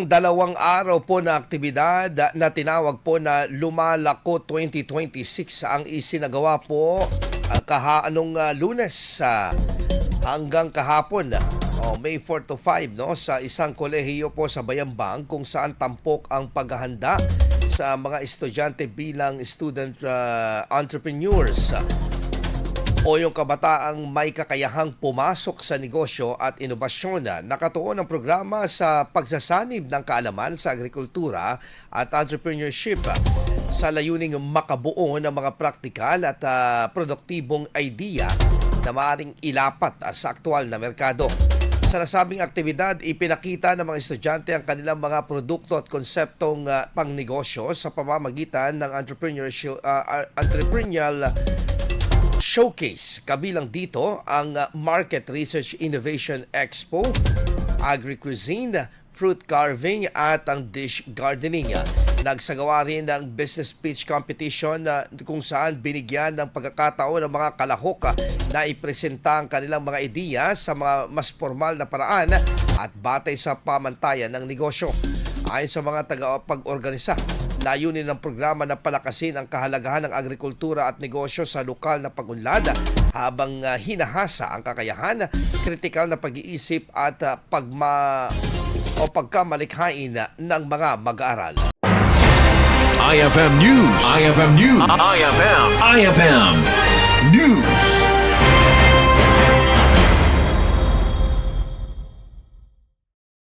Dalawang araw po na aktibidad na tinawag po na Lumalako 2026 ang isinagawa po Lunes hanggang kahapon, May 4 to 5, sa isang kolehiyo po sa Bayambang kung saan tampok ang paghahanda sa mga estudyante bilang student entrepreneurs o yung kabataang may kakayahang pumasok sa negosyo at inobasyon. Nakatuon ang programa sa pagsasanib ng kaalaman sa agrikultura at entrepreneurship sa layuning makabuo ng mga praktikal at produktibong idea na maaaring ilapat sa aktual na merkado. Sa nasabing aktibidad, ipinakita ng mga estudyante ang kanilang mga produkto at konseptong pangnegosyo sa pamamagitan ng entrepreneurial showcase. Kabilang dito ang Market Research Innovation Expo, Agri-Cuisine, Fruit Carving at ang Dish Gardening. Nagsagawa rin ng business pitch competition kung saan binigyan ng pagkakataon ng mga kalahok na ipresenta ang kanilang mga ideya sa mga mas formal na paraan at batay sa pamantayan ng negosyo. Ayon sa mga tagapag-organisa, layunin ng programa na palakasin ang kahalagahan ng agrikultura at negosyo sa lokal na pag-unlad habang hinahasa ang kakayahan, kritikal na pag-iisip at pagkamalikhain ng mga mag-aaral. IFM News. IFM News. IFM News.